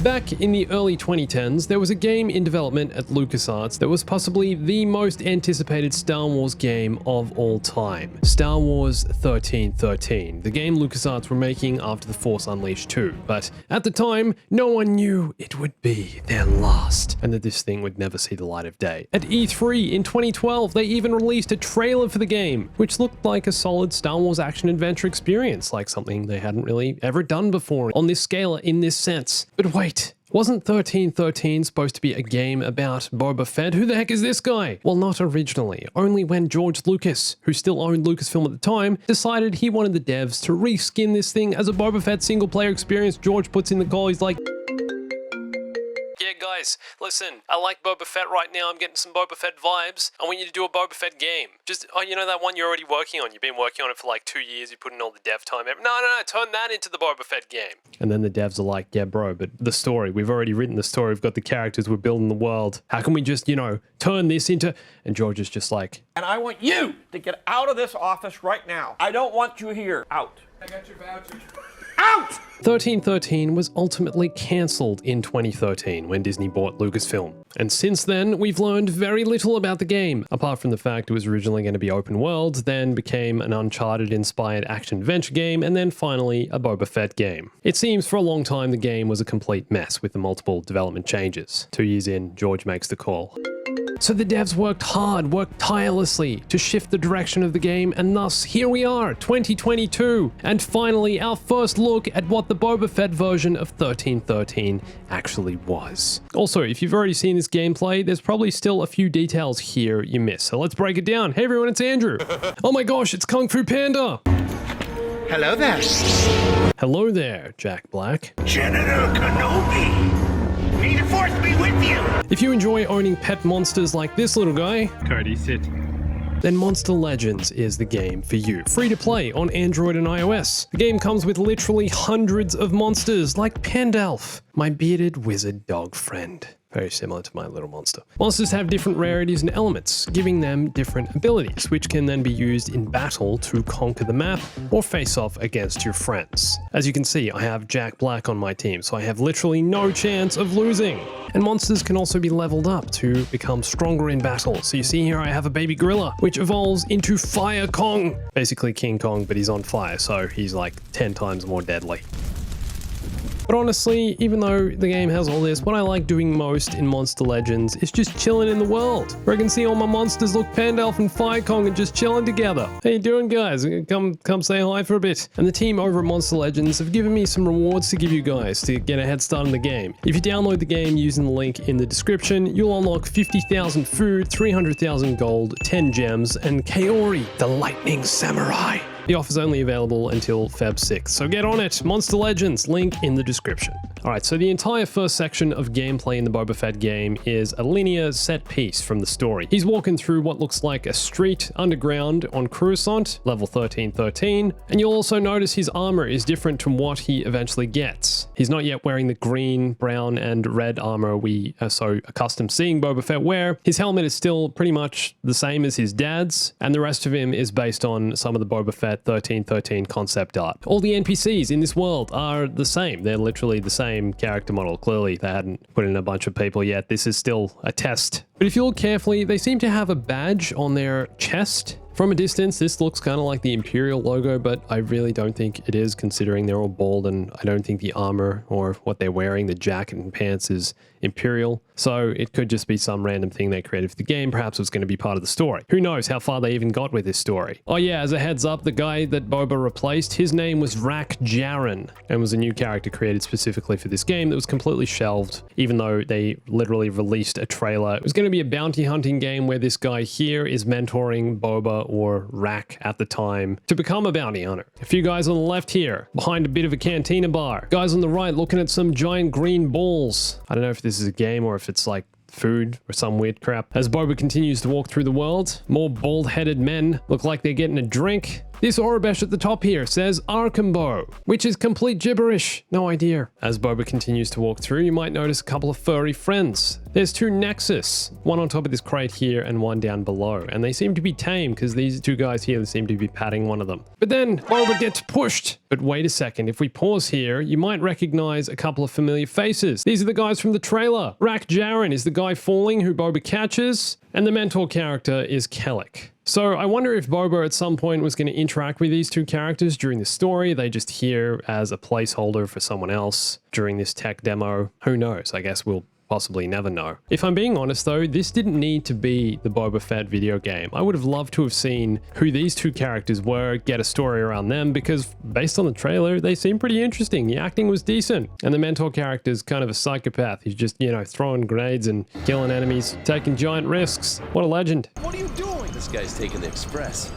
Back in the early 2010s, there was a game in development at LucasArts that was possibly the most anticipated Star Wars game of all time. Star Wars 1313, the game LucasArts were making after The Force Unleashed 2, but at the time, no one knew it would be their last, and that this thing would never see the light of day. At E3 in 2012, they even released a trailer for the game, which looked like a solid Star Wars action-adventure experience, like something they hadn't really ever done before on this scale in this sense. But wait, wasn't 1313 supposed to be a game about Boba Fett? Who the heck is this guy? Well, not originally. Only when George Lucas, who still owned Lucasfilm at the time, decided he wanted the devs to reskin this thing as a Boba Fett single-player experience. George puts in the call, he's like, yeah, guys, listen, I like Boba Fett right now. I'm getting some Boba Fett vibes. I want you to do a Boba Fett game. Just, oh, you know that one you're already working on? You've been working on it for like 2 years. You put in all the dev time. No, turn that into the Boba Fett game. And then the devs are like, yeah, bro, but the story, we've already written the story. We've got the characters. We're building the world. How can we just, turn this into... And George is just like... And I want you to get out of this office right now. I don't want you here. Out. I got your voucher. Out! 1313 was ultimately cancelled in 2013 when Disney bought Lucasfilm. And since then, we've learned very little about the game, apart from the fact it was originally going to be open world, then became an Uncharted-inspired action-adventure game, and then finally a Boba Fett game. It seems for a long time the game was a complete mess with the multiple development changes. 2 years in, George makes the call. So the devs worked hard, worked tirelessly to shift the direction of the game, and thus here we are, 2022, and finally our first look at what the Boba Fett version of 1313 actually was. Also, if you've already seen this gameplay, there's probably still a few details here you missed, so let's break it down. Hey everyone, it's Andrew. Oh my gosh, it's Kung Fu Panda. Hello there. Hello there, Jack Black. General Kenobi. May the Force be with you. If you enjoy owning pet monsters like this little guy, Cody, sit. then Monster Legends is the game for you. Free to play on Android and iOS. The game comes with literally hundreds of monsters like Pandalf, my bearded wizard dog friend. Very similar to my little monster. Monsters have different rarities and elements, giving them different abilities, which can then be used in battle to conquer the map or face off against your friends. As you can see, I have Jack Black on my team, so I have literally no chance of losing. And monsters can also be leveled up to become stronger in battle. So you see here I have a baby gorilla, which evolves into Fire Kong. Basically King Kong, but he's on fire, so he's like 10 times more deadly. But honestly, even though the game has all this, what I like doing most in Monster Legends is just chilling in the world, where I can see all my monsters look Pandalf and Fire Kong and just chilling together. How you doing, guys? Come say hi for a bit. And the team over at Monster Legends have given me some rewards to give you guys to get a head start in the game. If you download the game using the link in the description, you'll unlock 50,000 food, 300,000 gold, 10 gems, and Kaori, the Lightning Samurai. The offer's only available until Feb 6th, so get on it. Monster Legends, link in the description. Alright, so the entire first section of gameplay in the Boba Fett game is a linear set piece from the story. He's walking through what looks like a street underground on Coruscant, level 1313, and you'll also notice his armor is different from what he eventually gets. He's not yet wearing the green, brown, and red armor we are so accustomed seeing Boba Fett wear. His helmet is still pretty much the same as his dad's, and the rest of him is based on some of the Boba Fett 1313 concept art. All the NPCs in this world are the same. They're literally the same character model. Clearly, they hadn't put in a bunch of people yet. This is still a test. But if you look carefully, they seem to have a badge on their chest. From a distance, this looks kind of like the Imperial logo, but I really don't think it is, considering they're all bald, and I don't think the armor or what they're wearing, the jacket and pants, is Imperial. So it could just be some random thing they created for the game. Perhaps it was going to be part of the story. Who knows how far they even got with this story. Oh yeah, as a heads up, the guy that Boba replaced, his name was Rak Jaren, and was a new character created specifically for this game that was completely shelved, even though they literally released a trailer. It was going to be a bounty hunting game where this guy here is mentoring Boba or Rak at the time to become a bounty hunter. A few guys on the left here, behind a bit of a cantina bar. Guys on the right looking at some giant green balls. I don't know if this is a game or if it's like food or some weird crap. As Boba continues to walk through the world, more bald-headed men look like they're getting a drink. This Aurebesh at the top here says Arkambo, which is complete gibberish. No idea. As Boba continues to walk through, you might notice a couple of furry friends. There's two Nexus, one on top of this crate here and one down below, and they seem to be tame because these two guys here seem to be patting one of them. But then Boba gets pushed. But wait a second, if we pause here, you might recognize a couple of familiar faces. These are the guys from the trailer. Rak Jaren is the guy falling who Boba catches, and the mentor character is Kellic. So I wonder if Boba at some point was going to interact with these two characters during the story. They just here as a placeholder for someone else during this tech demo. Who knows? I guess we'll possibly never know. If I'm being honest though, this didn't need to be the Boba Fett video game. I would have loved to have seen who these two characters were, get a story around them, because based on the trailer, they seem pretty interesting. The acting was decent. And the mentor character is kind of a psychopath. He's just, you know, throwing grenades and killing enemies, taking giant risks. What a legend. What are you doing? This guy's taking the express.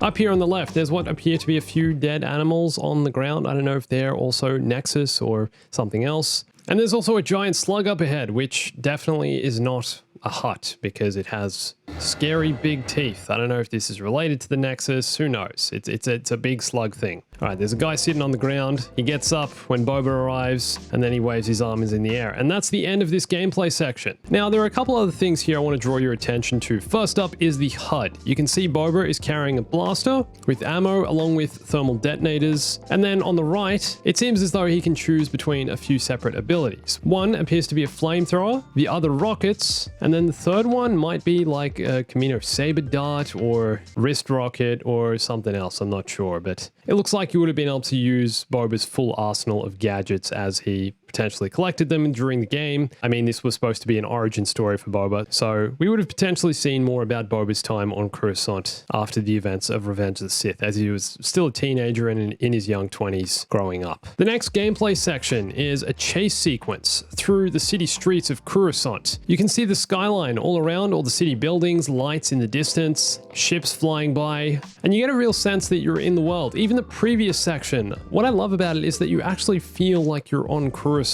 Up here on the left, there's what appear to be a few dead animals on the ground. I don't know if they're also Nexus or something else. And there's also a giant slug up ahead, which definitely is not a hut because it has scary big teeth. I don't know if this is related to the Nexus. Who knows? It's a big slug thing. All right, there's a guy sitting on the ground. He gets up when Boba arrives, and then he waves his arms in the air. And that's the end of this gameplay section. Now, there are a couple other things here I want to draw your attention to. First up is the HUD. You can see Boba is carrying a blaster with ammo along with thermal detonators. And then on the right, it seems as though he can choose between a few separate abilities. One appears to be a flamethrower, the other rockets, and then the third one might be like a Camino saber dart or wrist rocket or something else. I'm not sure, but it looks like you would have been able to use Boba's full arsenal of gadgets as he potentially collected them during the game. I mean, this was supposed to be an origin story for Boba, so we would have potentially seen more about Boba's time on Coruscant after the events of Revenge of the Sith, as he was still a teenager and in his young 20s growing up. The next gameplay section is a chase sequence through the city streets of Coruscant. You can see the skyline all around, all the city buildings, lights in the distance, ships flying by, and you get a real sense that you're in the world. Even the previous section, what I love about it is that you actually feel like you're on Coruscant.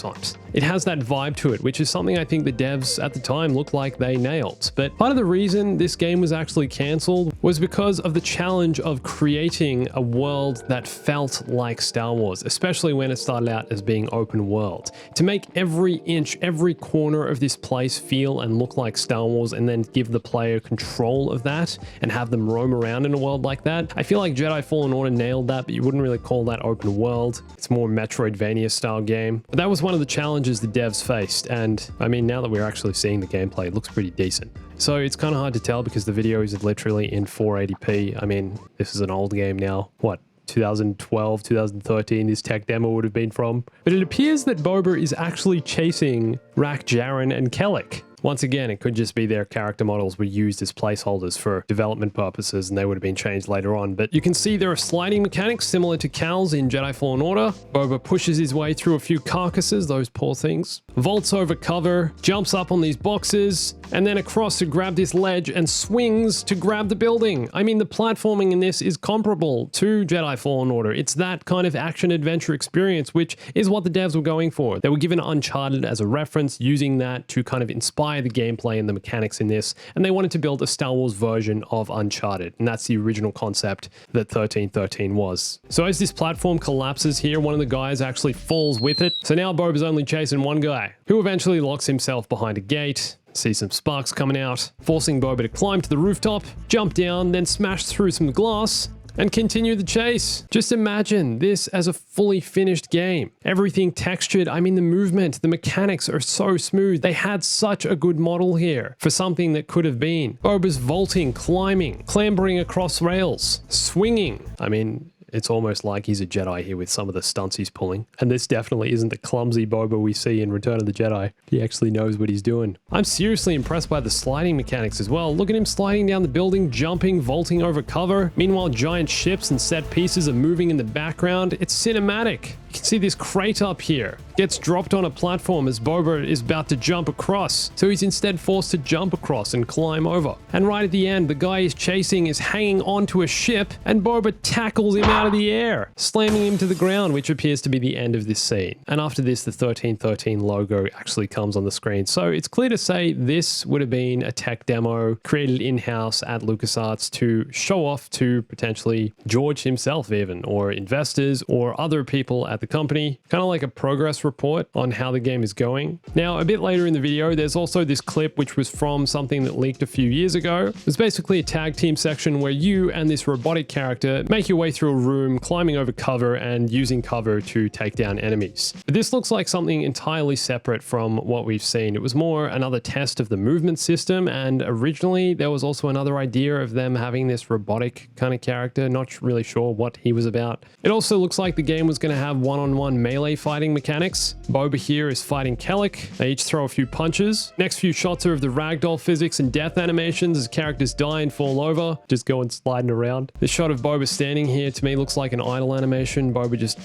It has that vibe to it, which is something I think the devs at the time looked like they nailed. But part of the reason this game was actually cancelled was because of the challenge of creating a world that felt like Star Wars, especially when it started out as being open world. To make every inch, every corner of this place feel and look like Star Wars, and then give the player control of that and have them roam around in a world like that. I feel like Jedi Fallen Order nailed that, but you wouldn't really call that open world. It's more Metroidvania style game. But that was one of the challenges the devs faced, and I mean, now that we're actually seeing the gameplay, it looks pretty decent. So it's kind of hard to tell because the video is literally in 480p. I mean, this is an old game now. What? 2012, 2013 this tech demo would have been from. But it appears that Boba is actually chasing Rak Jaren and Kellic. Once again, it could just be their character models were used as placeholders for development purposes and they would have been changed later on. But you can see there are sliding mechanics similar to Cal's in Jedi Fallen Order. Boba pushes his way through a few carcasses, those poor things, vaults over cover, jumps up on these boxes, and then across to grab this ledge and swings to grab the building. I mean, the platforming in this is comparable to Jedi Fallen Order. It's that kind of action-adventure experience, which is what the devs were going for. They were given Uncharted as a reference, using that to kind of inspire the gameplay and the mechanics in this, and they wanted to build a Star Wars version of Uncharted, and that's the original concept that 1313 was. So as this platform collapses here, one of the guys actually falls with it. So now Boba's only chasing one guy, who eventually locks himself behind a gate. See some sparks coming out, forcing Boba to climb to the rooftop, jump down, then smash through some glass, and continue the chase. Just imagine this as a fully finished game. Everything textured. I mean, the movement, the mechanics are so smooth. They had such a good model here for something that could have been. Boba's vaulting, climbing, clambering across rails, swinging. I mean, it's almost like he's a Jedi here with some of the stunts he's pulling. And this definitely isn't the clumsy Boba we see in Return of the Jedi. He actually knows what he's doing. I'm seriously impressed by the sliding mechanics as well. Look at him sliding down the building, jumping, vaulting over cover. Meanwhile, giant ships and set pieces are moving in the background. It's cinematic. You can see this crate up here gets dropped on a platform as Boba is about to jump across. So he's instead forced to jump across and climb over. And right at the end, the guy he's chasing is hanging onto a ship and Boba tackles him out of the air, slamming him to the ground, which appears to be the end of this scene. And after this, the 1313 logo actually comes on the screen. So it's clear to say this would have been a tech demo created in-house at LucasArts to show off to potentially George himself even, or investors or other people at the company, kind of like a progress report on how the game is going. Now, a bit later in the video, there's also this clip which was from something that leaked a few years ago. It was basically a tag team section where you and this robotic character make your way through a room, climbing over cover and using cover to take down enemies. But this looks like something entirely separate from what we've seen. It was more another test of the movement system, and originally there was also another idea of them having this robotic kind of character. Not really sure what he was about. It also looks like the game was going to have one-on-one melee fighting mechanics. Boba here is fighting Kellic. They each throw a few punches. Next few shots are of the ragdoll physics and death animations as characters die and fall over, just going sliding around. The shot of Boba standing here to me looks like an idle animation. Boba just,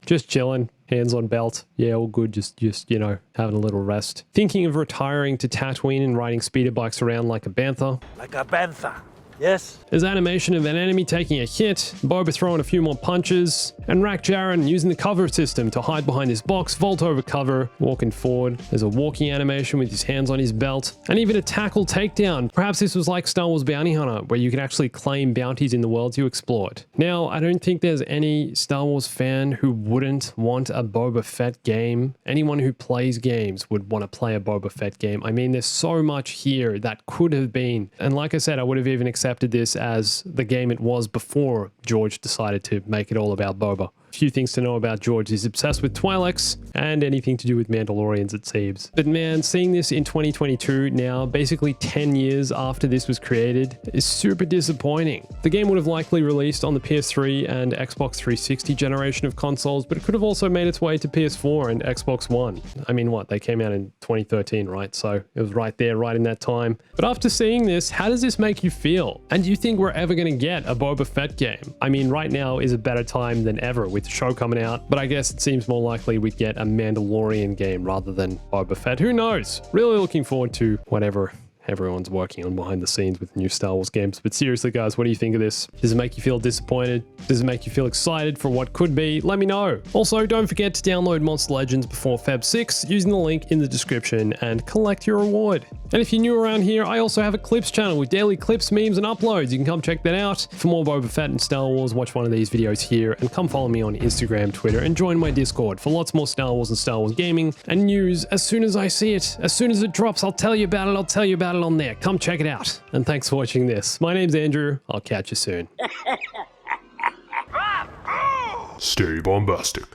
just chilling. Hands on belt. Yeah, all good. Just, having a little rest. Thinking of retiring to Tatooine and riding speeder bikes around like a bantha. Like a bantha. Yes. There's animation of an enemy taking a hit, Boba throwing a few more punches, and Rak Jaren using the cover system to hide behind this box, vault over cover, walking forward. There's a walking animation with his hands on his belt, and even a tackle takedown. Perhaps this was like Star Wars Bounty Hunter, where you can actually claim bounties in the worlds you explored. Now, I don't think there's any Star Wars fan who wouldn't want a Boba Fett game. Anyone who plays games would want to play a Boba Fett game. I mean, there's so much here that could have been, and like I said, I would have even accepted this as the game it was before George decided to make it all about Boba. A few things to know about George. He's obsessed with Twi'leks and anything to do with Mandalorians, it seems. But man, seeing this in 2022 now, basically 10 years after this was created, is super disappointing. The game would have likely released on the PS3 and Xbox 360 generation of consoles, but it could have also made its way to PS4 and Xbox One. I mean, what? They came out in 2013, right? So it was right there, right in that time. But after seeing this, how does this make you feel? And do you think we're ever going to get a Boba Fett game? I mean, right now is a better time than ever with the show coming out, but I guess it seems more likely we'd get a Mandalorian game rather than Boba Fett. Who knows? Really looking forward to whatever everyone's working on behind the scenes with new Star Wars games. But seriously, guys, what do you think of this? Does it make you feel disappointed? Does it make you feel excited for what could be? Let me know. Also, don't forget to download Monster Legends before Feb 6 using the link in the description and collect your reward. And if you're new around here, I also have a clips channel with daily clips, memes, and uploads. You can come check that out. For more Boba Fett and Star Wars, watch one of these videos here, and come follow me on Instagram, Twitter, and join my Discord for lots more Star Wars and Star Wars gaming and news as soon as I see it. As soon as it drops, I'll tell you about it. I'll tell you about it on there. Come check it out. And thanks for watching this. My name's Andrew. I'll catch you soon. Stay bombastic.